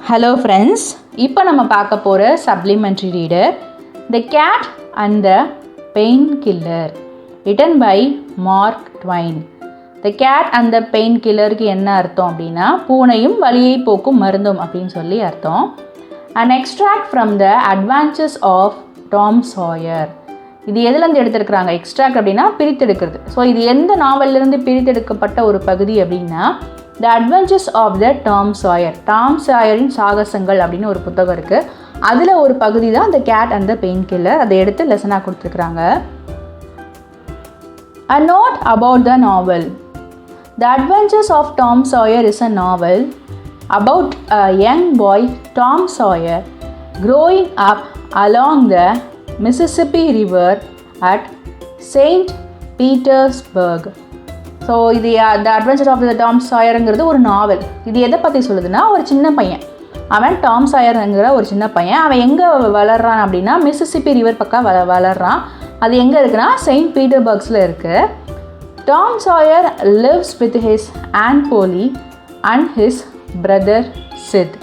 Hello friends, இப்போ நம்ம பார்க்க போகிற supplementary reader the cat and the painkiller, written by Mark Twain. The cat and the பெயின்கில்லருக்கு என்ன அர்த்தம் அப்படின்னா, பூனையும் வலியை போக்கும் மருந்தும் அப்படின்னு சொல்லி அர்த்தம். And extract from the adventures of Tom Sawyer. இது எதுலேருந்து எடுத்திருக்கிறாங்க? எக்ஸ்ட்ராக்ட் அப்படின்னா பிரித்தெடுக்கிறது. ஸோ இது எந்த நாவலிருந்து பிரித்தெடுக்கப்பட்ட ஒரு பகுதி அப்படின்னா, the adventures of the Tom Sawyer, Tom சாயரின் சாகசங்கள் அப்படின்னு ஒரு புத்தகம் இருக்குது. அதில் ஒரு பகுதி தான் the cat and the painkiller. அதை எடுத்து லெசனாக கொடுத்துருக்குறாங்க. A note about the novel. The Adventures of Tom Sawyer is a novel about a young boy, Tom Sawyer, growing up along the Mississippi River at St. Petersburg. So இது த adventure of the Tom சாயருங்கிறது ஒரு நாவல். இது எதை பற்றி சொல்லுதுன்னா, ஒரு சின்ன பையன், அவன் டாம் சாயருங்கிற ஒரு சின்ன பையன், அவன் எங்கே வளர்றான் அப்படின்னா மிசிசிப்பி ரிவர் பக்கம் வளர்றான். அது எங்கே இருக்குன்னா செயின்ட் பீட்டர்பர்க்ஸில் இருக்குது. Tom சாயர் lives with his and போலி and his brother Sid.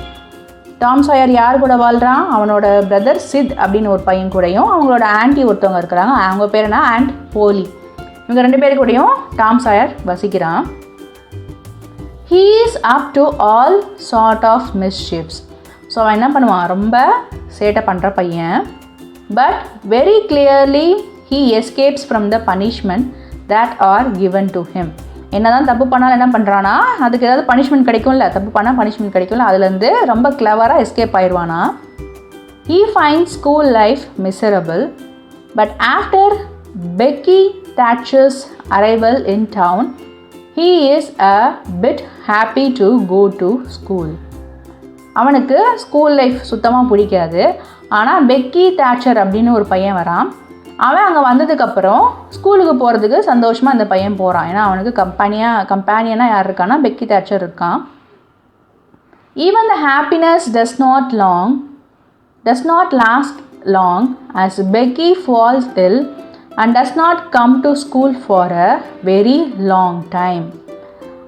Tom சாயர் யார் கூட வாழ்கிறான்? அவனோட பிரதர் சித் அப்படின்னு ஒரு பையன் கூடயும் அவங்களோட ஆன்ட்டி ஒருத்தவங்க இருக்கிறாங்க. அவங்க பேர் என்ன? ஆண்ட் போலி. இவங்க ரெண்டு பேரு கூடயும் டாம் சாயர் வசிக்கிறான். He is up to all sort of mischiefs. So அவன் என்ன பண்ணுவான்? ரொம்ப சேட்டை பண்ணுற பையன். But very clearly he escapes from the punishment that are given to him. என்னதான் தப்பு பண்ணாலும் என்ன பண்ணுறான்னா, அதுக்கு ஏதாவது பனிஷ்மெண்ட் கிடைக்கும்ல, தப்பு பண்ணால் பனிஷ்மெண்ட் கிடைக்கும்ல, அதுலேருந்து ரொம்ப கிளவராக escape ஆயிடுவானா. He finds school life miserable, but after Becky Thatcher's arrival in town, he is a bit happy to go to school. அவனுக்கு ஸ்கூல் லைஃப் சுத்தமாக பிடிக்காது. ஆனால் பெக்கி தாட்சர் அப்படின்னு ஒரு பையன் வரான். அவன் அங்கே வந்ததுக்கப்புறம் ஸ்கூலுக்கு போகிறதுக்கு சந்தோஷமாக இந்த பையன் போகிறான். ஏன்னா அவனுக்கு கம்பேனியனாக யார் இருக்கான்னா பெக்கி தாட்சர் இருக்கான். Even the happiness does not last long as Becky falls ill and does not come to school for a very long time.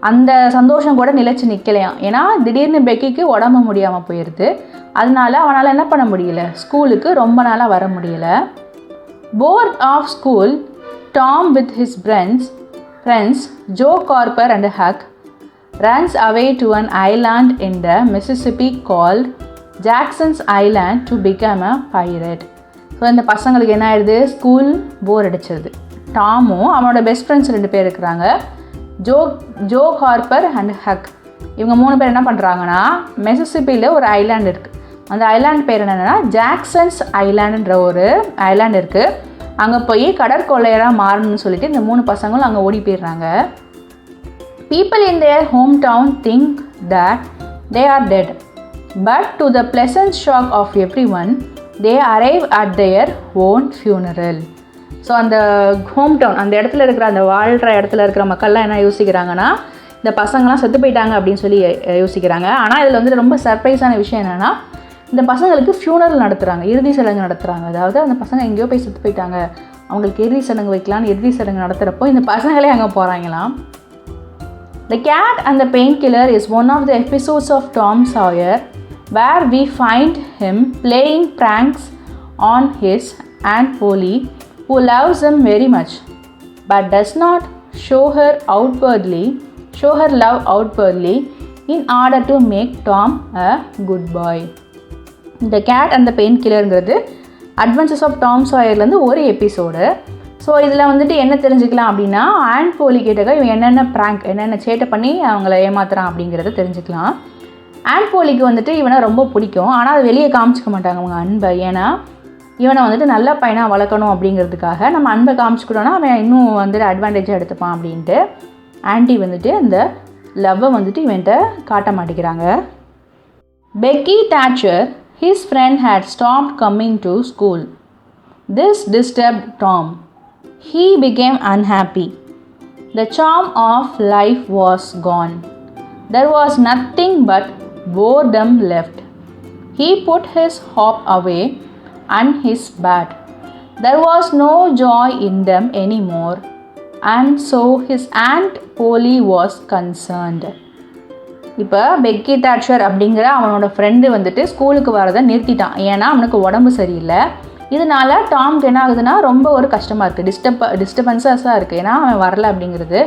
அந்த சந்தோஷம் கூட நிலைச்சு நிற்கலையாம். ஏன்னா திடீர்னு பெக்கிக்கு உடம்பு முடியாமல் போயிடுது. அதனால அவனால் என்ன பண்ண முடியல, ஸ்கூலுக்கு ரொம்ப நாளாக வர முடியல. Bored of school, Tom with his friends Joe Harper and Huck runs away to an island in the Mississippi called Jackson's Island to become a pirate. So இந்த பசங்களுக்கு என்ன ஆயிடுது? ஸ்கூல் போர் அடிச்சிருது. டாமும் அவனோட பெஸ்ட் ஃப்ரெண்ட்ஸ் 2 பேர் இருக்கிறாங்க, ஜோ ஹார்பர் அண்ட் ஹக். இவங்க 3 பேர் என்ன பண்ணுறாங்கன்னா, மிசிசிப்பியில் ஒரு ஐலாண்ட் இருக்குது. அந்த ஐலாண்ட் பேர் என்னென்னா ஜாக்சன்ஸ் ஐலாண்டுன்ற ஒரு ஐலாண்ட் இருக்குது. அங்கே போய் கடற்கொள்ளையராக மாறணும்னு சொல்லிட்டு இந்த 3 பசங்களும் அங்கே ஓடி போயிடுறாங்க. People in their hometown think that they are dead, but to the pleasant shock of everyone, they arrive at their own funeral. So அந்த ஹோம் டவுன், அந்த இடத்துல இருக்கிற, அந்த வாழ்கிற இடத்துல இருக்கிற மக்கள்லாம் என்ன யோசிக்கிறாங்கன்னா, இந்த பசங்களாம் செத்து போயிட்டாங்க அப்படின்னு சொல்லி யோசிக்கிறாங்க. ஆனால் இதில் வந்து ரொம்ப சர்ப்ரைஸான விஷயம் என்னென்னா, இந்த பசங்களுக்கு ஃபியூனரல் நடத்துகிறாங்க, இறுதி சடங்கு நடத்துகிறாங்க. அதாவது அந்த பசங்க எங்கேயோ போய் செத்து போயிட்டாங்க, அவங்களுக்கு இறுதி சடங்கு வைக்கலான்னு இறுதி சடங்கு நடத்துகிறப்போ இந்த பசங்களே அங்கே போகிறாங்களாம். The Cat and the Painkiller is one of the episodes of Tom Sawyer where we find him playing pranks on his Aunt Polly, who loves him very much but does not show her love outwardly in order to make Tom a good boy. The Cat and the Painkillerங்கிறது adventures of Tom சாயர்லேருந்து ஒரு episode. So இதில் வந்துட்டு என்ன தெரிஞ்சுக்கலாம் அப்படின்னா, and போலி கேட்டாக்க இவன் என்னென்ன சேட்டை பண்ணி அவங்கள ஏமாத்துறான் அப்படிங்கிறத தெரிஞ்சுக்கலாம். ஆண்ட் போலிக்கு வந்துட்டு இவனை ரொம்ப பிடிக்கும். ஆனால் அதை வெளியே காமிச்சிக்க மாட்டாங்க அவங்க அன்பை. ஏன்னா இவனை வந்துட்டு நல்ல பையனாக வளர்க்கணும் அப்படிங்கிறதுக்காக நம்ம அன்பை காமிச்சிக்கிட்டோன்னா அவன் இன்னும் வந்துட்டு அட்வான்டேஜாக எடுத்துப்பான் அப்படின்ட்டு ஆன்ட்டி வந்துட்டு இந்த லவ்வை வந்துட்டு இவன்கிட்ட காட்ட மாட்டேங்கிறாங்க. Peggy Thatcher, his friend had stopped coming to school. This disturbed Tom. He became unhappy. The charm of life was gone. There was nothing but boredom left. He put his hop away and his bat. There was no joy in them anymore, and so his Aunt Polly was concerned. இப்போ Peggy Thatcher அப்படிங்கிற அவனோட friend வந்துட்டு ஸ்கூலுக்கு வரதை நிறுத்திட்டான். ஏன்னா அவனுக்கு உடம்பு சரியில்லை. இதனால டாம்க்கு என்ன ஆகுதுன்னா ரொம்ப ஒரு கஷ்டமாக இருக்குது, டிஸ்டர்பன்ஸஸாக இருக்குது. ஏன்னா அவன் வரலை அப்படிங்கிறது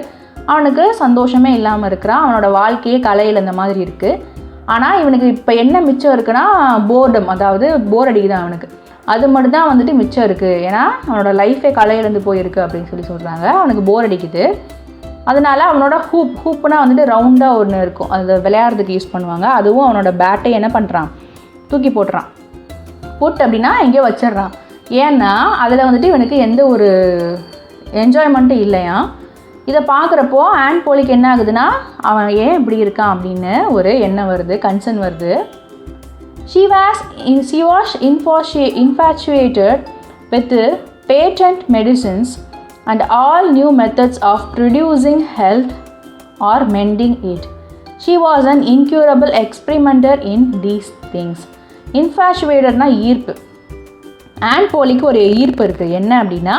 அவனுக்கு சந்தோஷமே இல்லாமல் இருக்கிறான். அவனோட வாழ்க்கையே கலையில் இந்த மாதிரி இருக்குது. ஆனால் இவனுக்கு இப்போ என்ன மிச்சம் இருக்குன்னா போர்டம், அதாவது போர் அடிக்குதான் அவனுக்கு. அது மட்டும்தான் வந்துட்டு மிச்சம் இருக்குது. ஏன்னா அவனோட லைஃபே கலையிலேருந்து போயிருக்கு அப்படின்னு சொல்கிறாங்க. அவனுக்கு போர் அடிக்குது. அதனால் அவனோட ஹூப்புனா வந்துட்டு ரவுண்டாக ஒன்று இருக்கும், அது விளையாடுறதுக்கு யூஸ் பண்ணுவாங்க. அதுவும் அவனோட பேட்டை என்ன பண்ணுறான், தூக்கி போட்டுறான். புட் அப்படின்னா எங்கேயோ வச்சிட்றான். ஏன்னா அதில் வந்துட்டு இவனுக்கு எந்த ஒரு என்ஜாய்மெண்ட்டும் இல்லையா. இதை பார்க்குறப்போ ஆன் போலிக்கு என்ன ஆகுதுன்னா அவன் ஏன் இப்படி இருக்கான் அப்படின்னு ஒரு எண்ணம் வருது, கன்சர்ன் வருது. She was infatuated with patent medicines and all new methods of producing health or mending it. She was an incurable experimenter in these things. Infatuatedனா ஈர்ப்பு. ஆன் போலிக்கு ஒரு ஈர்ப்பு இருக்குது. என்ன அப்படின்னா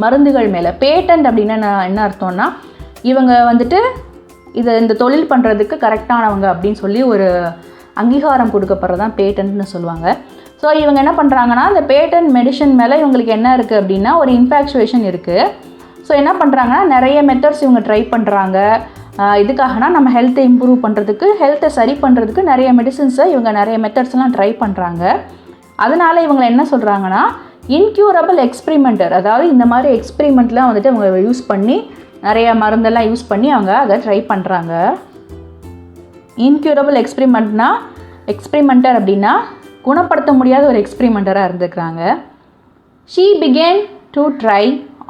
மருந்துகள் மேலே. பேட்டன்ட் அப்படின்னா என்ன அர்த்தம்னா இவங்க வந்துட்டு இந்த தொழில் பண்ணுறதுக்கு கரெக்டானவங்க அப்படின்னு சொல்லி ஒரு அங்கீகாரம் கொடுக்கப்படுறதான் பேட்டன்ட்னு சொல்லுவாங்க. ஸோ இவங்க என்ன பண்ணுறாங்கன்னா இந்த பேட்டன்ட் மெடிசன் மேலே இவங்களுக்கு என்ன இருக்குது அப்படின்னா ஒரு இன்ஃபேக்சுவேஷன் இருக்குது. ஸோ என்ன பண்ணுறாங்கன்னா நிறைய மெத்தட்ஸ் இவங்க ட்ரை பண்ணுறாங்க. இதுக்காகனா நம்ம ஹெல்த்தை இம்ப்ரூவ் பண்ணுறதுக்கு, ஹெல்த்தை சரி பண்ணுறதுக்கு நிறைய மெடிசன்ஸை இவங்க நிறைய மெத்தட்ஸ்லாம் ட்ரை பண்ணுறாங்க. அதனால் இவங்க என்ன சொல்கிறாங்கன்னா இன்க்யூரபிள் எக்ஸ்பிரிமெண்டர், அதாவது இந்த மாதிரி எக்ஸ்பிரிமெண்ட்லாம் வந்துட்டு அவங்க யூஸ் பண்ணி நிறைய மருந்தெல்லாம் யூஸ் பண்ணி அவங்க அதை ட்ரை பண்ணுறாங்க. இன்க்யூரபிள் எக்ஸ்பிரிமெண்டர் அப்படின்னா குணப்படுத்த முடியாத ஒரு எக்ஸ்பிரிமெண்டராக இருந்துக்கிறாங்க. She began to try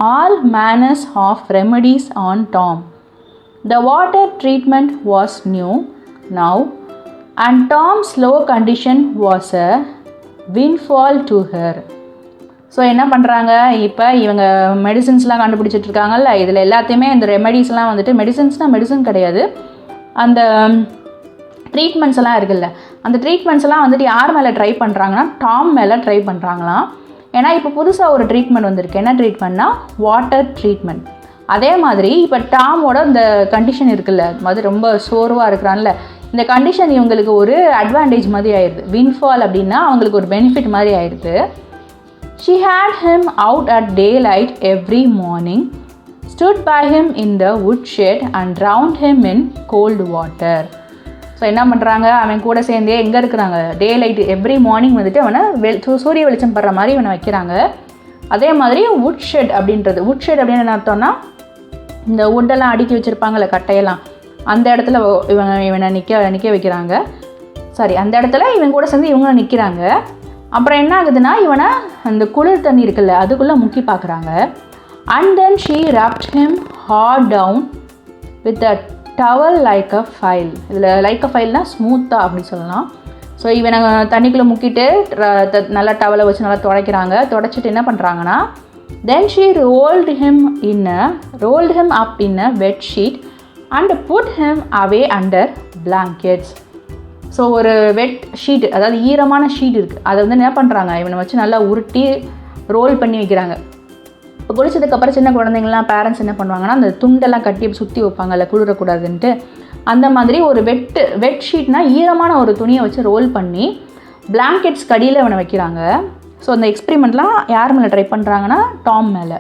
all manners of remedies on Tom. The water treatment was new now and Tom's slow condition was a windfall to her. So என்ன பண்ணுறாங்க, இப்போ இவங்க மெடிசின்ஸ்லாம் கண்டுபிடிச்சிட்ருக்காங்கல்ல, இதில் எல்லாத்தையுமே இந்த ரெமெடிஸ்லாம் வந்துட்டு மெடிசன் கிடையாது, அந்த ட்ரீட்மெண்ட்ஸ் எல்லாம் இருக்குல்ல, அந்த ட்ரீட்மெண்ட்ஸ் எல்லாம் வந்துட்டு யார் மேலே ட்ரை பண்ணுறாங்கன்னா டாம் மேலே ட்ரை பண்ணுறாங்களாம். ஏன்னா இப்போ புதுசாக ஒரு ட்ரீட்மெண்ட் வந்திருக்கு. என்ன ட்ரீட்மெண்ட்னா வாட்டர் ட்ரீட்மெண்ட். அதே மாதிரி இப்போ டாமோட இந்த கண்டிஷன் இருக்குல்ல, அது ரொம்ப சோர்வாக இருக்கிறான்ல, இந்த கண்டிஷன் இவங்களுக்கு ஒரு அட்வான்டேஜ் மாதிரி ஆயிடுது. வின்ஃபால் அப்படின்னா அவங்களுக்கு ஒரு பெனிஃபிட் மாதிரி ஆயிடுது. She had him out at daylight every morning, stood by him in the woodshed and drowned him in cold water. So என்ன பண்ணுறாங்க, அவன் கூட சேர்ந்தே எங்கே இருக்கிறாங்க, டே லைட்டு எவ்ரி மார்னிங் வந்துட்டு அவனை சூரிய வெளிச்சம் படுற மாதிரி இவனை வைக்கிறாங்க. அதே மாதிரி வுட்ஷெட் அப்படின்றது, வுட்ஷெட் அப்படின்னு என்ன அர்த்தம்னா இந்த வுட்டெல்லாம் அடுக்கி வச்சுருப்பாங்கள்ல கட்டையெல்லாம், அந்த இடத்துல இவனை நிற்க வைக்கிறாங்க. அந்த இடத்துல இவன் கூட சேர்ந்து இவங்க நிற்கிறாங்க. அப்புறம் என்ன ஆகுதுன்னா இவனை அந்த குளிர் தண்ணி இருக்குல்ல அதுக்குள்ளே முக்கி பார்க்குறாங்க. And then she wrapped him hard down with a towel like a file. இதில் லைக் அ ஃபைல்னால் ஸ்மூத்தாக அப்படி சொல்லலாம். ஸோ இவனை தண்ணிக்குள்ளே முக்கிட்டு நல்லா டவலை வச்சு நல்லா துடைச்சிட்டு என்ன பண்ணுறாங்கன்னா then she rolled him up in a wet sheet and put him away under blankets. So ஒரு வெட் ஷீட், அதாவது ஈரமான ஷீட் இருக்குது, அதை வந்து என்ன பண்ணுறாங்க இவனை வச்சு நல்லா உருட்டி ரோல் பண்ணி வைக்கிறாங்க. இப்போ குளிச்சதுக்கப்புறம் சின்ன குழந்தைங்கள்லாம் பேரண்ட்ஸ் என்ன பண்ணுவாங்கன்னா அந்த துண்டெல்லாம் கட்டி சுற்றி வைப்பாங்கல்ல குளிரக்கூடாதுன்ட்டு, அந்த மாதிரி ஒரு வெட் ஷீட்னால் ஈரமான ஒரு துணியை வச்சு ரோல் பண்ணி பிளாங்கெட்ஸ் கடியில் இவனை வைக்கிறாங்க. ஸோ அந்த எக்ஸ்பிரிமெண்ட்லாம் யார் மேலே ட்ரை பண்ணுறாங்கன்னா டாம் மேலே.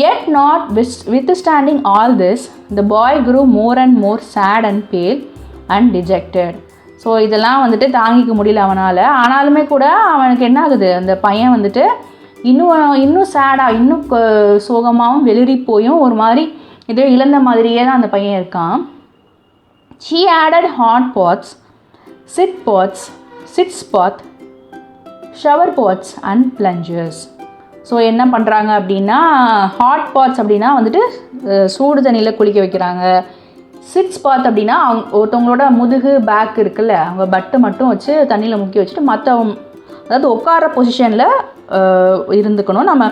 Yet not withstanding all this, the boy grew more and more sad and pale and dejected. So இதெல்லாம் வந்துட்டு தாங்கிக்க முடியல அவனால். ஆனாலுமே கூட அவனுக்கு என்ன ஆகுது, அந்த பையன் வந்துட்டு இன்னும் சேடாக, இன்னும் சோகமாகவும் வெளிரி போயும் ஒரு மாதிரி இதே இழந்த மாதிரியே தான் அந்த பையன் இருக்கான். She added hot pots, sit spots, shower pots and plungers. So என்ன பண்ணுறாங்க அப்படின்னா ஹாட் பாட்ஸ் அப்படின்னா வந்துட்டு சூடு தண்ணியில் குளிக்க வைக்கிறாங்க. சிட்ஸ் பாத் அப்படின்னா ஒருத்தவங்களோட முதுகு பேக் இருக்குல்ல, அவங்க பட்டு மட்டும் வச்சு தண்ணியில் முக்கி வச்சுட்டு அதாவது உட்கார பொசிஷனில் இருந்துக்கணும். நம்ம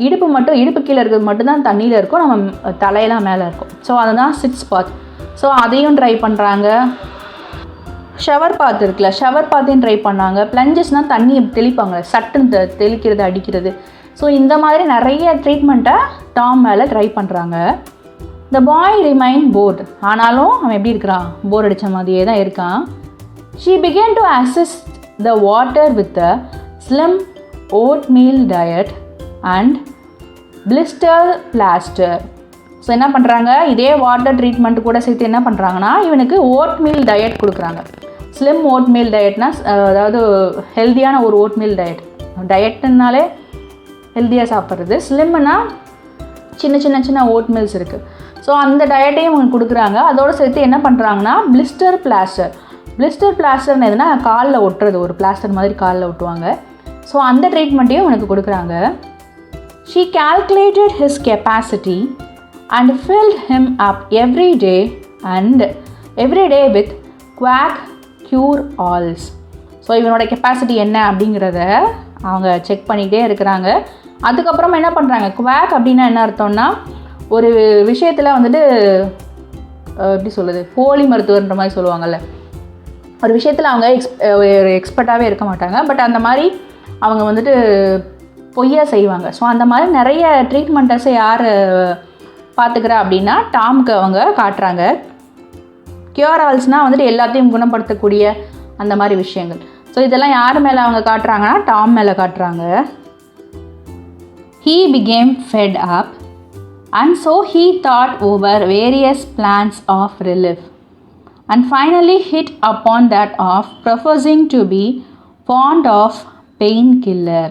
இடுப்பு கீழே இருக்கிறது மட்டும்தான் தண்ணியில் இருக்கும், நம்ம தலையெல்லாம் மேலே இருக்கும். ஸோ அதுதான் சிட்ஸ் பாத். ஸோ அதையும் ட்ரை பண்ணுறாங்க. ஷவர் பாத் இருக்குல்ல, ஷவர் பாத்தையும் ட்ரை பண்ணாங்க. பிளஞ்சஸ்னால் தண்ணி தெளிப்பாங்க, சட்டுன்னு தெளிக்கிறது அடிக்கிறது. ஸோ இந்த மாதிரி நிறைய ட்ரீட்மெண்ட்டை டாம் மேலே ட்ரை பண்ணுறாங்க. The boy remained bored. ஆனாலும் அவன் எப்படி இருக்கிறான், போர் அடித்த மாதிரியே தான் இருக்கான். She began to assist the water with a slim oatmeal diet and blister plaster. So என்ன பண்ணுறாங்க, இதே வாட்டர் ட்ரீட்மெண்ட் கூட சேர்த்து என்ன பண்ணுறாங்கன்னா இவனுக்கு ஓட்மீல் டயட் கொடுக்குறாங்க. ஸ்லிம் ஓட்மீல் டயட்னா அதாவது ஹெல்த்தியான ஒரு ஓட்மீல் டயட்டுனாலே ஹெல்த்தியாக சாப்பிட்றது. ஸ்லிம்னா சின்ன ஓட்மீல்ஸ் இருக்குது. ஸோ அந்த டயட்டையும் இவங்க கொடுக்குறாங்க. அதோடு சேர்த்து என்ன பண்ணுறாங்கன்னா பிளிஸ்டர் பிளாஸ்டர்னு எதுனா காலில் ஒட்டுறது, ஒரு பிளாஸ்டர் மாதிரி காலில் ஒட்டுவாங்க. ஸோ அந்த ட்ரீட்மெண்ட்டையும் இவனுக்கு கொடுக்குறாங்க. She calculated his capacity and filled him up every day with quack cure alls. So இவனோட கெப்பாசிட்டி என்ன அப்படிங்கிறத அவங்க செக் பண்ணிகிட்டே இருக்கிறாங்க. அதுக்கப்புறம் என்ன பண்ணுறாங்க, குவாக் அப்படின்னா என்ன அர்த்தம்னா ஒரு விஷயத்தில் வந்துட்டு எப்படி சொல்லுது, போலி மருத்துவர்ன்ற மாதிரி சொல்லுவாங்கள்ல, ஒரு விஷயத்தில் அவங்க எக்ஸ்பர்ட்டாகவே இருக்க மாட்டாங்க. பட் அந்த மாதிரி அவங்க வந்துட்டு பொய்யா செய்வாங்க. ஸோ அந்த மாதிரி நிறைய ட்ரீட்மெண்ட்டஸை யார் பார்த்துக்கிறா அப்படின்னா டாம்க்கு அவங்க காட்டுறாங்க. கியூர் ஆல்ஸ்னால் வந்துட்டு எல்லாத்தையும் குணப்படுத்தக்கூடிய அந்த மாதிரி விஷயங்கள். ஸோ இதெல்லாம் யார் மேலே அவங்க காட்டுறாங்கன்னா டாம் மேலே காட்டுறாங்க. He became fed up and so he thought over various plans of relief and finally hit upon that of professing to be fond of Painkiller.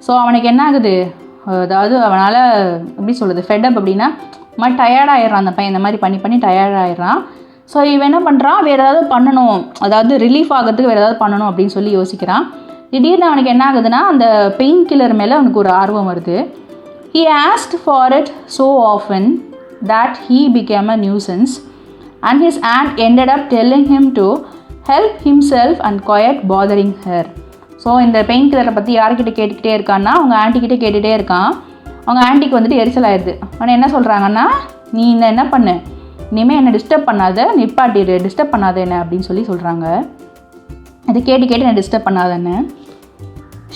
So அவனுக்கு என்ன ஆகுது, அதாவது அவனால் எப்படி சொல்லுது, ஃபெட்டப் அப்படின்னா மாதிரி டயர்டாகிடுறான் அந்த பையன், இந்த மாதிரி பண்ணி டயர்டாகிடுறான். ஸோ இவன் என்ன பண்ணுறான், வேறு ஏதாவது பண்ணணும், அதாவது ரிலீஃப் ஆகிறதுக்கு வேறு ஏதாவது பண்ணணும் அப்படின்னு சொல்லி யோசிக்கிறான். திடீர்னு அவனுக்கு என்ன ஆகுதுன்னா அந்த பெயின் கில்லர் மேலே அவனுக்கு ஒரு ஆர்வம் வருது. He asked for it so often that he became a nuisance and his aunt ended up telling him to help himself and quiet bothering her. So இந்த பெயின் கில்லரை பற்றி யார்கிட்ட கேட்டுக்கிட்டே இருக்கான்னா அவங்க ஆண்டிக்கிட்டே கேட்டுகிட்டே இருக்கான். அவங்க ஆண்டிக்கு வந்துட்டு எரிச்சல் ஆயிடுது. ஆனால் என்ன சொல்கிறாங்கன்னா, நீ என்ன பண்ணு, இனிமேல் என்னை டிஸ்டர்ப் பண்ணாத, நிப்பாட்டிடு, டிஸ்டர்ப் பண்ணாத என்ன அப்படின்னு சொல்கிறாங்க. அதை கேட்டு என்னை disturb பண்ணாதன்னு.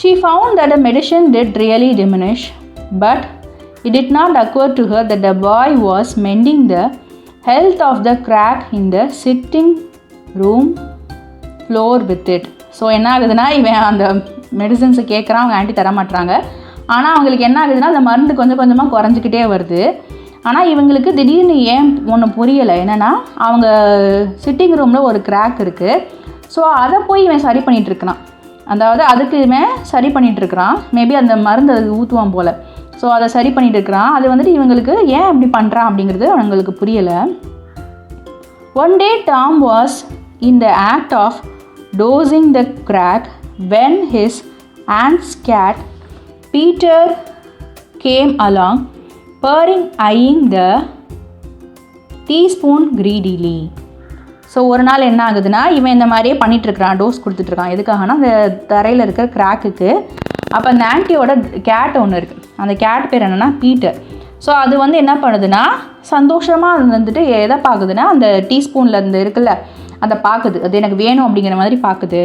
She found that the medicine did really diminish, but it did not occur to her that the boy was mending the health of the crack in the sitting room floor with it. So என்ன ஆகுதுன்னா இவன் அந்த மெடிசன்ஸை கேட்குறான், அவங்க aunty தரமாட்டுறாங்க. ஆனால் அவங்களுக்கு என்ன ஆகுதுன்னா அந்த மருந்து கொஞ்சம் கொஞ்சமாக குறைஞ்சிக்கிட்டே வருது. ஆனால் இவங்களுக்கு திடீர்னு ஏன் ஒன்று புரியலை, என்னென்னா அவங்க சிட்டிங் ரூமில் ஒரு கிராக் இருக்குது. ஸோ அதை போய் இவன் சரி பண்ணிகிட்ருக்கிறான். அதாவது அதுக்கு இவன் சரி பண்ணிகிட்ருக்கிறான். மேபி அந்த மருந்து அதுக்கு ஊற்றுவான் போல். ஸோ அதை சரி பண்ணிகிட்டு இருக்கிறான். அது வந்துட்டு இவங்களுக்கு ஏன் இப்படி பண்ணுறான் அப்படிங்கிறது அவங்களுக்கு புரியலை. One day Tom was in the act of dosing the crack when his aunt's cat Peter came along, purring, eyeing the teaspoon greedily. So ஒரு நாள் என்ன ஆகுதுன்னா இவன் இந்த மாதிரியே பண்ணிகிட்ருக்கிறான், டோஸ் கொடுத்துட்ருக்கான். எதுக்காகனா அந்த தரையில் இருக்கிற கிராக்குக்கு. அப்போ அந்த ஆன்ட்டியோட கேட் ஒன்று இருக்குது. அந்த கேட் பேர் என்னென்னா பீட்டர். ஸோ அது வந்து என்ன பண்ணுதுன்னா சந்தோஷமாக வந்துட்டு எதை பார்க்குதுன்னா அந்த டீஸ்பூனில் இருந்து இருக்குல்ல அதை பார்க்குது. அது எனக்கு வேணும் அப்படிங்கிற மாதிரி பார்க்குது.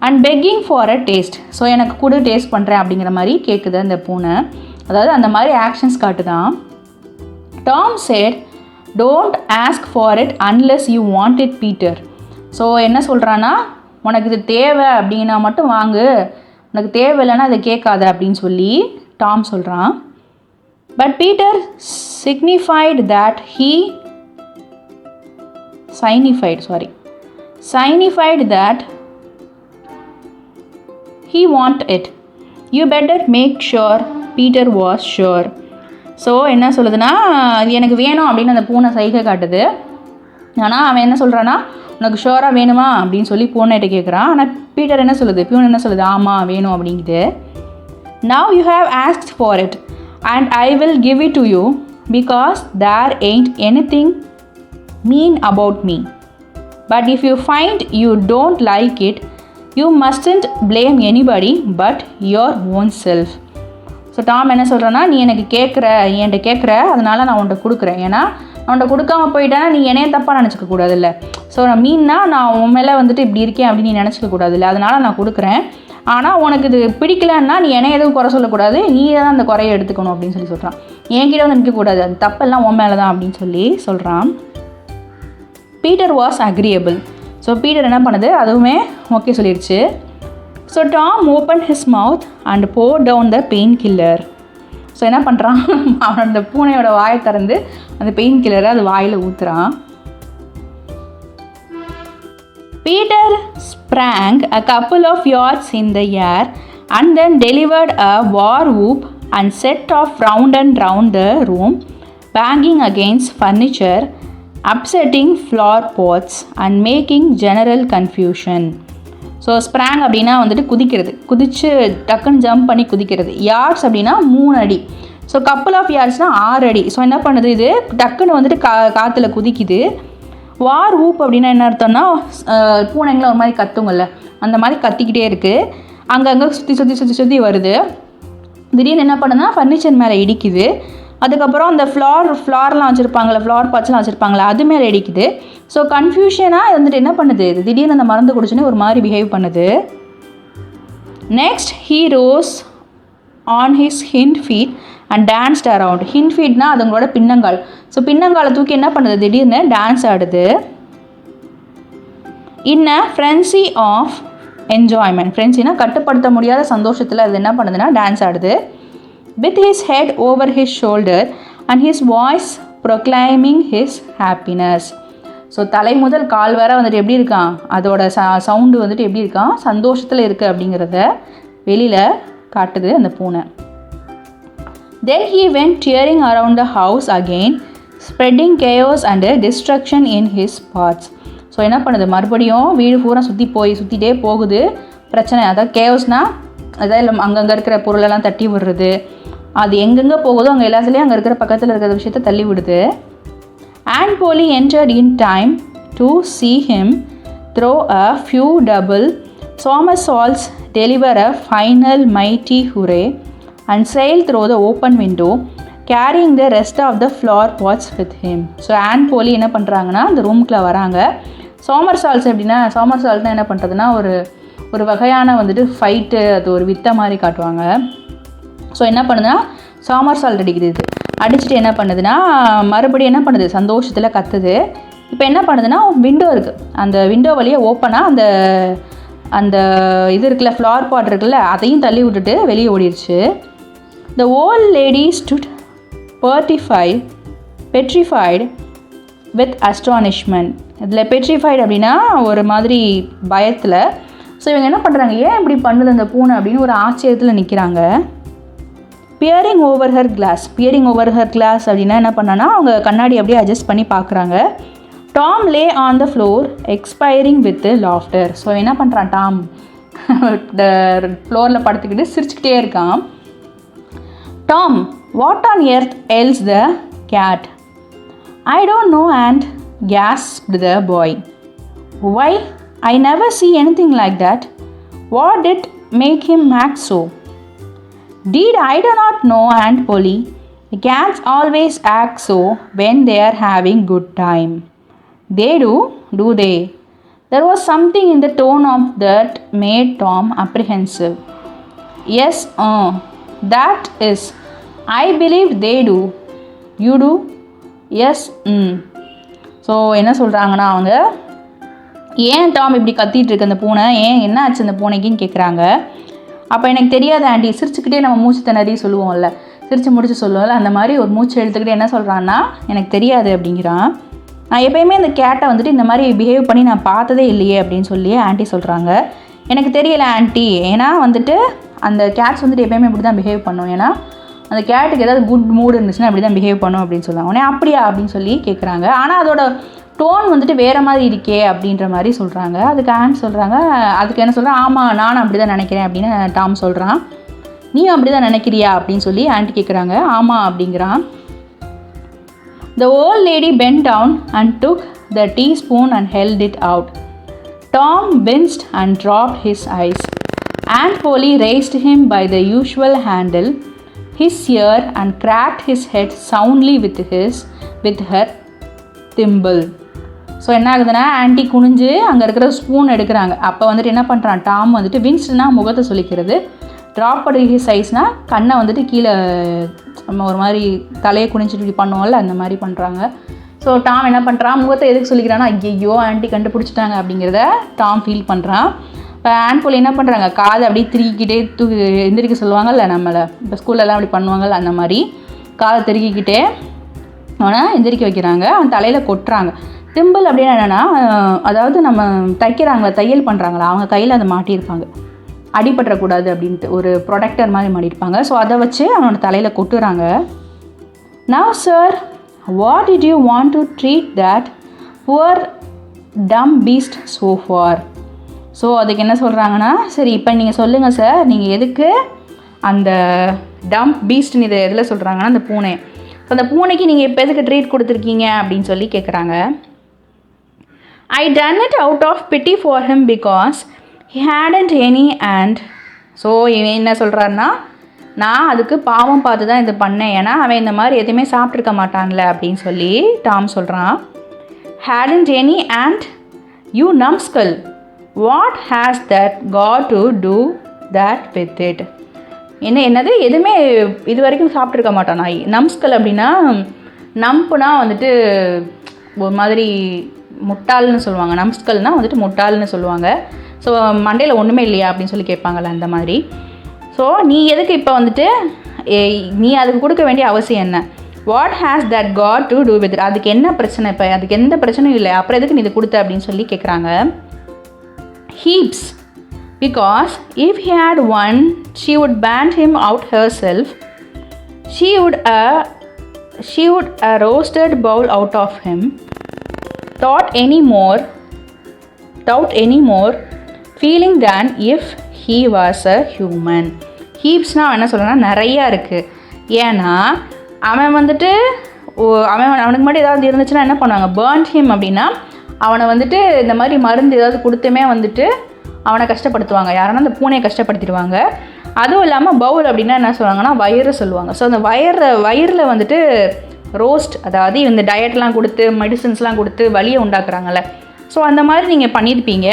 And begging for a taste. So எனக்கு கூட டேஸ்ட் பண்ணுறேன் அப்படிங்கிற மாதிரி கேட்குது அந்த பூனை. அதாவது அந்த மாதிரி ஆக்ஷன்ஸ் காட்டுதான். Tom said, "Don't ask for it unless you want it, Peter." So என்ன சொல்கிறான்னா, உனக்கு இது தேவை அப்படின்னா மட்டும் வாங்கு, உனக்கு தேவையில்லைன்னா அதை கேட்காத அப்படின்னு சொல்லி டாம் சொல்கிறான். But Peter signified that he want it. You better make sure Peter was sure. So என்ன சொல்லுதுன்னா, அது எனக்கு வேணும் அப்படின்னு அந்த பூனை சைகை காட்டுது. ஆனால் அவன் என்ன சொல்கிறான்னா, உனக்கு ஷோராக வேணுமா அப்படின்னு சொல்லி பூனைகிட்ட கேட்குறான். ஆனால் பீட்டர் என்ன சொல்லுது, பியூன் என்ன சொல்லுது, ஆமாம் வேணும் அப்படிங்குது. Now you have asked for it and I will give it to you because there ain't anything mean about me. But if you find you don't like it, you mustn't blame anybody but your own self. So Tom என்ன சொல்கிறேன்னா, நீ எனக்கு என்கிட்ட கேட்குற, அதனால நான் உன்கிட்ட கொடுக்குறேன். ஏன்னா நான் உன்கிட்ட கொடுக்காம போயிட்டேன்னா நீ என்னையே தப்பாக நினச்சிக்க கூடாதுல்ல. ஸோ நான் மீன்னா நான் உன் மேலே வந்துட்டு இப்படி இருக்கேன் அப்படின்னு நீ நினச்சிக்க கூடாதுல்ல, அதனால் நான் கொடுக்குறேன். ஆனால் உனக்கு இது பிடிக்கலன்னா நீ என்னை எதுவும் குறை சொல்லக்கூடாது, நீ தான் அந்த குறையை எடுத்துக்கணும் அப்படின்னு சொல்கிறான். என்கிட்ட வந்து நிற்கக்கூடாது, அந்த தப்பெல்லாம் உன் மேலே தான் அப்படின்னு சொல்லி சொல்கிறான். Peter was agreeable. So Peter என்ன பண்ணுது, அதுவுமே ஓகே சொல்லிடுச்சு. So Tom open his mouth and pour down the painkiller. So என்ன பண்ணுறான், அவன் அந்த பூனையோட வாயை திறந்து அந்த பெயின் கில்லரை அது வாயில் ஊற்றுறான். Peter sprang a couple of yards in the air and then delivered a war whoop and set off round and round the room, banging against furniture, upsetting flower pots and making general confusion. So sprang அப்படின்னா வந்துட்டு குதிக்கிறது, குதித்து டக்குன்னு jump பண்ணி குதிக்கிறது. Yards அப்படின்னா 3 அடி. So couple of யார்ட்ஸ்னால் 6 அடி. ஸோ என்ன பண்ணுது, இது டக்குன்னு வந்துட்டு காற்றுல குதிக்குது. வார் ஊப் அப்படின்னா என்ன அர்த்தம்னா, பூனைங்களாம் ஒரு மாதிரி கத்துங்கள்ல, அந்த மாதிரி கத்திக்கிட்டே இருக்குது. அங்கங்கே சுற்றி வருது. திடீர்னு என்ன பண்ணுதுன்னா ஃபர்னிச்சர் மேலே இடிக்குது. அதுக்கப்புறம் அந்த ஃப்ளார்லாம் வச்சுருப்பாங்களே, ஃப்ளார் பாட்ஸ்லாம் வச்சுருப்பாங்களே, அது மேலே இடிக்குது. ஸோ கன்ஃபியூஷனாக வந்துட்டு என்ன பண்ணுது, இது திடீர்னு அந்த மருந்து குடிச்சுன்னு ஒரு மாதிரி பிஹேவ் பண்ணுது. Next he rose on his hind feet and danced around. Hind ஃபீட்னா அதுங்களோட பின்னங்கால். ஸோ பின்னங்காலை தூக்கி என்ன பண்ணுது, திடீர்னு டான்ஸ் ஆடுது. In a frenzy of enjoyment. ஃப்ரென்சினா கட்டுப்படுத்த முடியாத சந்தோஷத்தில் அது என்ன பண்ணுதுன்னா டான்ஸ் ஆடுது. With his head over his shoulder and his voice proclaiming his happiness. So தலை முதல் கால் வர வந்துட்டு எப்படி இருக்கான், அதோட சவுண்டு வந்துட்டு எப்படி இருக்கான், சந்தோஷத்தில் இருக்குது அப்படிங்கிறத வெளியில் காட்டுது அந்த பூனை. Then he went tearing around the house again, spreading chaos and destruction in his paths. So என்ன பண்ணுது, மறுபடியும் வீடு பூரா சுற்றிட்டே போகுது. பிரச்சனை, அதாவது கேஓஸ்னால் அதாவது அங்கங்கே இருக்கிற பொருளெல்லாம் தட்டி விடுறது. அது எங்கெங்கே போகுதோ அங்கே எல்லாத்துலேயும் அங்கே இருக்கிற பக்கத்தில் இருக்கிற விஷயத்தை தள்ளி விடுது. Aunt Polly entered in time to see him throw a few double somersaults, deliver a final mighty hooray and sail through the open window, carrying the rest of the flower pots with him. So Aunt Polly என்ன பண்ணுறாங்கன்னா அந்த ரூமுக்குள்ளே வராங்க. சோமர்சால்ட்ஸ் எப்படின்னா, சோமர்சால்ட்னா என்ன பண்ணுறதுன்னா ஒரு வகையான வந்துட்டு ஃபைட்டு, அது ஒரு வித்தை மாதிரி காட்டுவாங்க. ஸோ என்ன பண்ணுதுன்னா சோமர்சால்ட் அடிக்குது. அடிச்சுட்டு என்ன பண்ணுதுன்னா மறுபடியும் என்ன பண்ணுது, சந்தோஷத்தில் கத்துது. இப்போ என்ன பண்ணுதுன்னா விண்டோ இருக்குது, அந்த விண்டோ வழியாக ஓப்பனாக அந்த இது இருக்குல்ல, ஃப்ளவர் பாட் இருக்குல்ல, அதையும் தள்ளி விட்டுட்டு வெளியே ஓடிடுச்சு. The old lady stood petrified with astonishment. இதில் petrified அப்படின்னா ஒரு மாதிரி பயத்தில். ஸோ இவங்க என்ன பண்ணுறாங்க, ஏன் இப்படி பண்ணுது அந்த பூனை அப்படின்னு ஒரு ஆச்சரியத்தில் நிற்கிறாங்க. பியரிங் ஓவர் ஹர் கிளாஸ் அப்படின்னா என்ன பண்ணான்னா அவங்க கண்ணாடி அப்படியே அட்ஜஸ்ட் பண்ணி பார்க்குறாங்க. Tom Leh on the floor expiring with laughter. So என்ன பண்ணுறான், டாம் ஃப்ளோரில் படுத்துக்கிட்டு சிரிச்சுக்கிட்டே இருக்கான். Tom, what on earth ails the cat? I don't know, aunt, gasped the boy. Why, I never see anything like that. What did make him act so? Did I do not know, Aunt Polly. The cats always act so when they are having good time. They do they? There was something in the tone of that made Tom apprehensive. Yes, that is, I believe they do. You do? Yes. So என்ன சொல்கிறாங்கன்னா அவங்க, ஏன் Tom இப்படி கத்திட்டு இருக்கு அந்த பூனை, என்ன ஆச்சு அந்த பூனைக்குன்னு கேட்குறாங்க. அப்போ எனக்கு தெரியாது ஆண்டி, சிரிச்சுக்கிட்டே நம்ம மூச்சு திணறி சொல்லுவோம்ல, சிரித்து முடிச்சு சொல்லுவோம்ல, அந்த மாதிரி ஒரு மூச்சு எடுத்துக்கிட்டே என்ன சொல்கிறான்னா எனக்கு தெரியாது அப்படிங்கிறான். நான் எப்போயுமே இந்த கேட்டை வந்துட்டு இந்த மாதிரி பிஹேவ் பண்ணி நான் பார்த்ததே இல்லையே அப்படின்னு சொல்லி ஆண்டி சொல்கிறாங்க. எனக்கு தெரியலை ஆண்டி, ஏன்னா வந்துட்டு அந்த கேட்ஸ் வந்துட்டு எப்போயுமே இப்படி தான் பிஹேவ் பண்ணும், ஏன்னா அந்த கேட்டுக்கு ஏதாவது குட் மூடு இருந்துச்சுன்னா அப்படி தான் பிஹேவ் பண்ணும் அப்படின்னு சொல்லுவாங்க. உடனே அப்படியா அப்படின்னு சொல்லி கேட்குறாங்க. ஆனால் அதோட டோன் வந்துட்டு வேறு மாதிரி இருக்கே அப்படின்ற மாதிரி சொல்கிறாங்க. அதுக்கு ஆண்ட் சொல்கிறாங்க, அதுக்கு என்ன சொல்கிறேன், ஆமாம் நானும் அப்படி தான் நினைக்கிறேன் அப்படின்னு டாம் சொல்கிறான். நீயும் அப்படி தான் நினைக்கிறியா அப்படின்னு சொல்லி ஆண்ட் கேட்குறாங்க. ஆமாம் அப்படிங்கிறான். The old lady bent down and took the teaspoon and held it out. Tom winced and dropped his eyes. Aunt Polly raised him by the usual handle, his ear, and cracked his head soundly with her thimble. So என்ன ஆகுதுன்னா aunty குனிஞ்சு அங்கே இருக்கிற spoon எடுக்கிறாங்க. அப்போ வந்துட்டு என்ன பண்ணுறான் டாம் வந்துட்டு வின்ஸ்ட்னா முகத்தை சொல்லிக்கிறது, ட்ராப் ஹிஸ் ஐஸ்னால் கண்ணை வந்துட்டு கீழே நம்ம ஒரு மாதிரி தலையை குனிஞ்சிட்டு இப்படி பண்ணுவோம்ல அந்த மாதிரி பண்ணுறாங்க. ஸோ டாம் என்ன பண்ணுறான், முகத்தை எதுக்கு சொல்லிக்கிறான்னா ஐயோ ஆண்டி கண்டுபிடிச்சிட்டாங்க அப்படிங்கிறத டாம் ஃபீல் பண்ணுறான். இப்போ ஆன் போலி என்ன பண்ணுறாங்க, காதை அப்படியே திருக்கிக்கிட்டே எந்திரிக்க சொல்லுவாங்கல்ல நம்மளை, இப்போ ஸ்கூல்லலாம் அப்படி பண்ணுவாங்கல்ல அந்த மாதிரி காதை திருக்கிக்கிட்டே அவனை எந்திரிக்க வைக்கிறாங்க. அவன் தலையில் கொட்டுறாங்க. திம்பிள் அப்படின்னா என்னென்னா, அதாவது நம்ம தைக்கிறாங்களா தையல் பண்ணுறாங்களா அவங்க கையில் அதை மாட்டியிருப்பாங்க, அடிபட்டுறக்கூடாது அப்படின்ட்டு ஒரு ப்ரொடெக்டர் மாதிரி மாட்டியிருப்பாங்க. ஸோ அதை வச்சு அவனோட தலையில் கொட்டுறாங்க. Now sir, what did you want to treat that poor dumb beast so far? So அதுக்கு என்ன சொல்கிறாங்கன்னா, சரி இப்போ நீங்கள் சொல்லுங்கள் சார், நீங்கள் எதுக்கு அந்த டம்ப் பீஸ்ட்னு இதை எதில் சொல்கிறாங்கன்னா அந்த பூனை, ஸோ அந்த பூனைக்கு நீங்கள் இப்போ எதுக்கு ட்ரீட் கொடுத்துருக்கீங்க அப்படின்னு சொல்லி கேட்குறாங்க. I done it out of pity for him because he hadn't any and. So இவன் என்ன சொல்கிறாருன்னா, நான் அதுக்கு பாவம் பார்த்து தான் இது பண்ணேன், ஏன்னா அவன் இந்த மாதிரி எதுவுமே சாப்பிட்ருக்க மாட்டான்ல அப்படின்னு சொல்லி டாம் சொல்கிறான். hadn't any and you numbskull, what has that got to do that with it? என்னது எதுவுமே இது வரைக்கும் சாப்பிட்ருக்க மாட்டான் நாய். நம்ஸ்கல் அப்படின்னா, நம்புனா வந்துட்டு ஒரு மாதிரி முட்டாள்னு சொல்லுவாங்க, நம்ஸ்கல்னால் வந்துட்டு முட்டாள்னு சொல்லுவாங்க. ஸோ மண்டையில் ஒன்றுமே இல்லையா அப்படின்னு சொல்லி கேட்பாங்கள்ல அந்த மாதிரி. ஸோ நீ எதுக்கு இப்போ வந்துட்டு நீ அதுக்கு கொடுக்க வேண்டிய அவசியம் என்ன, what has that got to do with, அதுக்கு என்ன பிரச்சனை, இப்போ அதுக்கு எந்த பிரச்சனையும் இல்லை, அப்புறம் எதுக்கு நீ இது கொடுத்த அப்படின்னு சொல்லி கேட்குறாங்க. Heaps, because if he had one she would ban him out herself, she would a roasted bowl out of him, thought any more feeling than if he was a human. ஹீப்ஸ்னால் என்ன சொல்கிறேன்னா நிறையா இருக்குது. ஏன்னா அவன் வந்துட்டு அவனுக்கு மட்டும் ஏதாவது இருந்துச்சுன்னா என்ன பண்ணுவாங்க, burnt him அப்படின்னா அவனை வந்துட்டு இந்த மாதிரி மருந்து ஏதாவது கொடுத்துமே வந்துட்டு அவனை கஷ்டப்படுத்துவாங்க, யாருன்னா அந்த பூனையை கஷ்டப்படுத்திடுவாங்க. அதுவும் இல்லாமல் பவுல் அப்படின்னா என்ன சொல்லுவாங்கன்னா வயிறு சொல்லுவாங்க. ஸோ அந்த வயிறில் வந்துட்டு ரோஸ்ட், அதாவது இந்த டயட்லாம் கொடுத்து மெடிசன்ஸ்லாம் கொடுத்து வலியை உண்டாக்குறாங்கல்ல, ஸோ அந்த மாதிரி நீங்கள் பண்ணியிருப்பீங்க,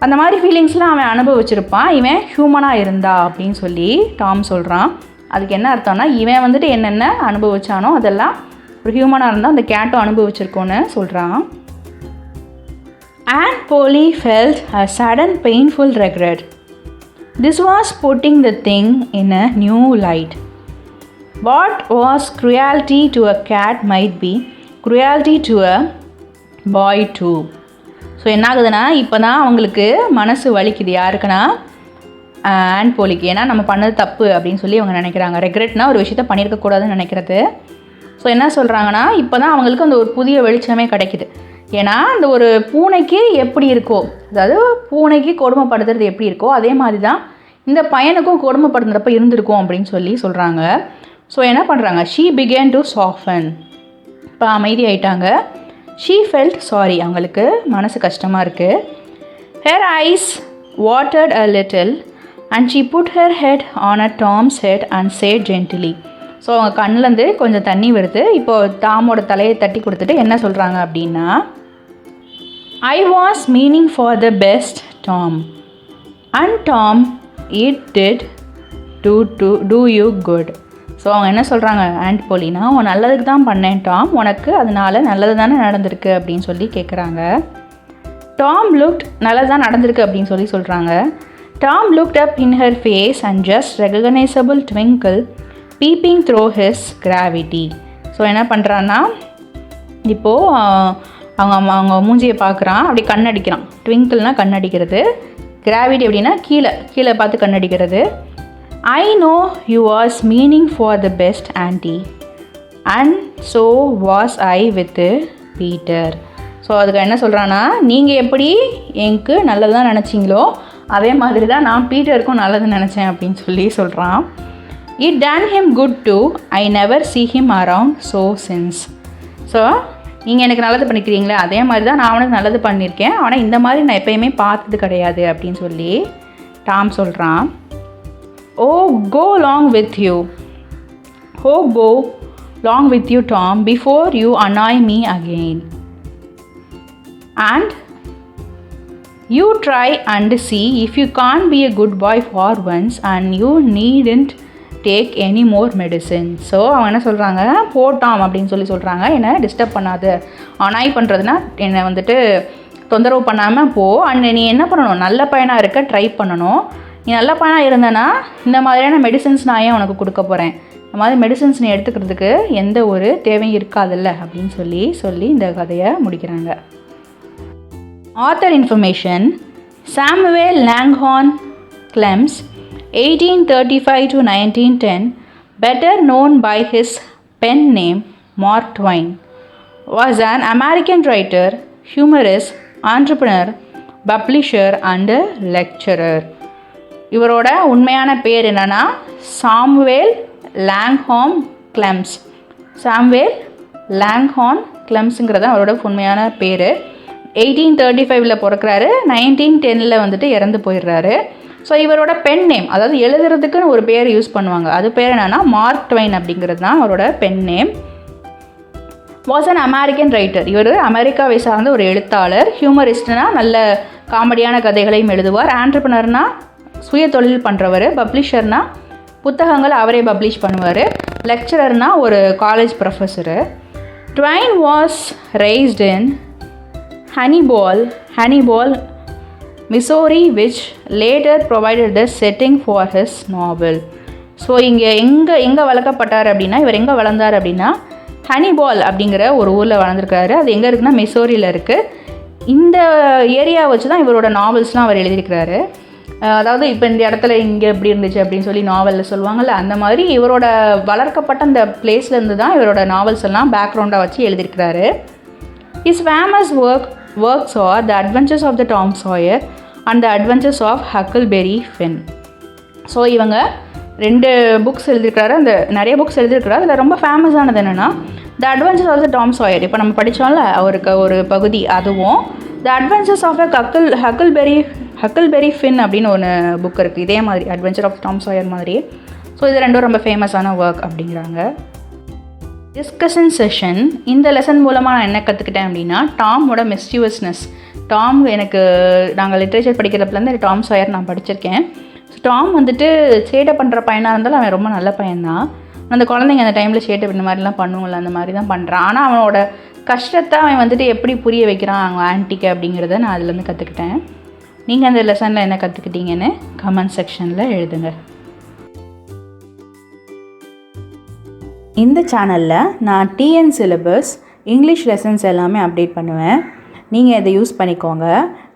அந்த மாதிரி ஃபீலிங்ஸ்லாம் அவன் அனுபவிச்சிருப்பான் இவன் ஹியூமனாக இருந்தா அப்படின்னு சொல்லி டாம் சொல்கிறான். அதுக்கு என்ன அர்த்தம்னா, இவன் வந்துட்டு என்னென்ன அனுபவிச்சானோ அதெல்லாம் ஒரு ஹியூமனாக இருந்தால் அந்த கேட்டும் அனுபவிச்சிருக்கோன்னு சொல்கிறான். Aunt Polly felt a sudden painful regret. This was putting the thing in a new light. What was cruelty to a cat might be cruelty to a boy too. So என்ன ஆகுதுன்னா, இப்போ தான் அவங்களுக்கு மனசு வலிக்குது, யாருக்குன்னா ஆண்ட் போலிக்கு, ஏன்னா நம்ம பண்ணது தப்பு அப்படின்னு சொல்லி அவங்க நினைக்கிறாங்க. ரெக்ரெட்னா ஒரு விஷயத்த பண்ணியிருக்கக்கூடாதுன்னு நினைக்கிறது. ஸோ என்ன சொல்கிறாங்கன்னா, இப்போ தான் அவங்களுக்கு அந்த ஒரு புதிய வெளிச்சமே கிடைக்குது. ஏன்னா அந்த ஒரு பூனைக்கு எப்படி இருக்கோ, அதாவது பூனைக்கு கொடுமைப்படுத்துறது எப்படி இருக்கோ அதே மாதிரி தான் இந்த பையனுக்கும் கொடுமைப்படுத்துறப்ப இருந்திருக்கும் அப்படின்னு சொல்லி சொல்கிறாங்க. ஸோ என்ன பண்ணுறாங்க, she began to soften, இப்போ அமைதி ஆயிட்டாங்க. she felt sorry, அவங்களுக்கு மனசு கஷ்டமாக இருக்குது. her eyes watered a little and she put her head on a Tom's head and said gently. So அவங்க கண்ணிலேருந்து கொஞ்சம் தண்ணி வருது. இப்போது டாமோட தலையை தட்டி கொடுத்துட்டு என்ன சொல்கிறாங்க அப்படின்னா, I was meaning for the best, Tom. And Tom, it did do you good. So அவங்க என்ன சொல்கிறாங்க, ஆண்ட் போலினா உன் நல்லதுக்கு தான் பண்ணேன் டாம், உனக்கு அதனால நல்லது தானே நடந்திருக்கு அப்படின்னு சொல்லி கேட்குறாங்க. டாம் லுக்ட், நல்லது தான் நடந்திருக்கு அப்படின்னு சொல்லி சொல்கிறாங்க. Tom looked up in her face and just recognisable twinkle peeping through his gravity. So என்ன பண்ணுறான்னா, இப்போது அவங்க மூஞ்சியை பார்க்குறான், அப்படி கண்ணடிக்கிறான். ட்விங்கிள்னால் கண்ணடிக்கிறது, கிராவிட்டி அப்படின்னா கீழே பார்த்து கண்ணடிக்கிறது. I know you was meaning for the best, auntie, and so was I with Peter. So அதுக்கு என்ன சொல்கிறான்னா, நீங்கள் எப்படி எனக்கு நல்லது தான் நினச்சிங்களோ அதே மாதிரி தான் நான் பீட்டருக்கும் நல்லது நினச்சேன் அப்படின்னு சொல்லி சொல்கிறான். It done him good too, I never see him around so since. So நீங்கள் எனக்கு நல்லது பண்ணிக்கிறீங்களே அதே மாதிரி தான் நான் அவனுக்கு நல்லது பண்ணியிருக்கேன், ஆனால் இந்த மாதிரி நான் எப்பயுமே பார்த்தது கிடையாது அப்படின்னு சொல்லி டாம் சொல்கிறான். Oh, go along with you. Oh, go along with you, Tom, before you annoy me again. And You try and see if you can't be a good boy for once and you needn't take any more medicine. So அவங்க என்ன சொல்கிறாங்க, போட்டாம் அப்படின்னு சொல்கிறாங்க, என்னை disturb பண்ணாத, அனாய் பண்ணுறதுனா என்னை வந்துட்டு தொந்தரவு பண்ணாமல் போ, அண்ட் நீ என்ன பண்ணணும், நல்ல பையனாக இருக்க ட்ரை பண்ணணும். நீ நல்ல பையனாக இருந்தேன்னா இந்த மாதிரியான மெடிசன்ஸ் நான் ஏன் உனக்கு கொடுக்க போகிறேன், இந்த மாதிரி மெடிசன்ஸ் நீ எடுத்துக்கிறதுக்கு எந்த ஒரு தேவையும் இருக்காதில்ல அப்படின்னு சொல்லி இந்த கதையை முடிக்கிறாங்க. Author information: Samuel Langhorne Clems, 1835 to 1910, better known by his pen name Mark Twain, was an American writer, humorist, entrepreneur, publisher and lecturer. இவரோட உண்மையான பேர் என்னன்னா சாமுவேல் லாங்ஹார்ன் கிளெம்ஸ். சாமுவேல் லாங்ஹார்ன் கிளெம்ஸுங்கிறது அவரோட உண்மையான பேர். 1835 பிறக்கிறாரு, 1910 வந்துட்டு இறந்து போயிடுறாரு. ஸோ இவரோட பென் நேம், அதாவது எழுதுறதுக்குன்னு ஒரு பேர் யூஸ் பண்ணுவாங்க, அது பேர் என்னென்னா மார்க் ட்வைன் அப்படிங்கிறது தான் அவரோட pen name. Was an American writer, இவர் அமெரிக்காவை சார்ந்த ஒரு எழுத்தாளர். ஹியூமரிஸ்ட்னா நல்ல காமெடியான கதைகளையும் எழுதுவார். ஆண்டர்பிரனர்னா சுய தொழில் பண்ணுறவர். பப்ளிஷர்னா புத்தகங்கள் அவரே பப்ளிஷ் பண்ணுவார். லெக்சரர்னா ஒரு college professor. Dwayne was raised in Hannibal, Missouri, which later provided the setting for his novel. So இங்கே எங்கே வளர்க்கப்பட்டார் அப்படின்னா, இவர் எங்கே வளர்ந்தார் அப்படின்னா ஹனிபால் அப்படிங்கிற ஒரு ஊரில் வளர்ந்துருக்காரு. அது எங்கே இருக்குன்னா மிசோரியில் இருக்குது. இந்த ஏரியா வச்சு தான் இவரோட நாவல்ஸ்லாம் அவர் எழுதியிருக்கிறாரு. அதாவது இப்போ இந்த இடத்துல இங்கே எப்படி இருந்துச்சு அப்படின்னு சொல்லி நாவலில் சொல்லுவாங்கள்ல, அந்த மாதிரி இவரோட வளர்க்கப்பட்ட அந்த பிளேஸ்லேருந்து தான் இவரோட நாவல்ஸ் எல்லாம் பேக்ரவுண்டாக வச்சு எழுதியிருக்கிறாரு. His famous works are The Adventures of the Tom Sawyer and The Adventures of Huckleberry Finn. So இவங்க 2 புக்ஸ் எழுதியிருக்கிறாரு, அந்த நிறைய புக்ஸ் எழுதியிருக்கிறாரு. அதில் ரொம்ப ஃபேமஸானது என்னென்னா the adventures of the Tom Sawyer, இப்போ நம்ம படித்தோம்ல அவருக்கு ஒரு பகுதி, அதுவும் the adventures of Huckleberry Finn அப்படின்னு ஒன்று புக் இருக்குது, இதே மாதிரி அட்வென்ச்சர் ஆஃப் டாம் சாயர் மாதிரி. ஸோ இது 2 ரொம்ப ஃபேமஸான ஒர்க் அப்படிங்கிறாங்க. Discussion session. இந்த லெசன் மூலமாக நான் என்ன கற்றுக்கிட்டேன் அப்படின்னா, டாமோட மிஸ்டிவஸ்னஸ். டாம் நாங்கள் லிட்ரேச்சர் படிக்கிறதுலேருந்து டாம் சாயர் நான் படிச்சிருக்கேன். ஸோ டாம் வந்துட்டு சேட்டை பண்ணுற பையனாக இருந்தாலும் அவன் ரொம்ப நல்ல பையன்தான். அந்த குழந்தைங்க அந்த டைமில் சேட்டை இந்த மாதிரிலாம் பண்ணுவோம்ல, அந்த மாதிரி தான் பண்ணுறான். ஆனால் அவனோட கஷ்டத்தை அவன் வந்துட்டு எப்படி புரிய வைக்கிறான் அவங்க ஆன்ட்டிக்கு அப்படிங்கிறத நான் அதுலேருந்து கற்றுக்கிட்டேன். நீங்கள் அந்த லெசனில் என்ன கற்றுக்கிட்டீங்கன்னு கமெண்ட் செக்ஷனில் எழுதுங்க. இந்த சேனலில் நான் டிஎன் சிலபஸ் இங்கிலீஷ் லெசன்ஸ் எல்லாமே அப்டேட் பண்ணுவேன். நீங்கள் இதை யூஸ் பண்ணிக்கோங்க.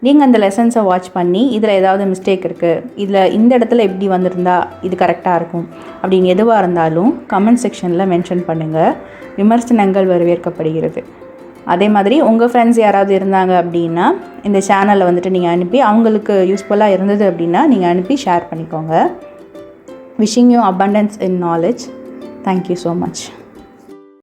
நீங்கள் அந்த லெசன்ஸை வாட்ச் பண்ணி இதில் ஏதாவது மிஸ்டேக் இருக்குது, இதில் இந்த இடத்துல எப்படி வந்திருந்தா இது கரெக்டாக இருக்கும் அப்படின்னு எதுவாக இருந்தாலும் கமெண்ட் செக்ஷனில் மென்ஷன் பண்ணுங்கள். விமர்சனங்கள் வரவேற்கப்படுகிறது. அதே மாதிரி உங்கள் ஃப்ரெண்ட்ஸ் யாராவது இருந்தாங்க அப்படின்னா இந்த சேனலை வந்துட்டு நீங்கள் அனுப்பி அவங்களுக்கு யூஸ்ஃபுல்லாக இருந்தது அப்படின்னா நீங்கள் அனுப்பி ஷேர் பண்ணிக்கோங்க. Wishing you abundance in knowledge. Thank you so much.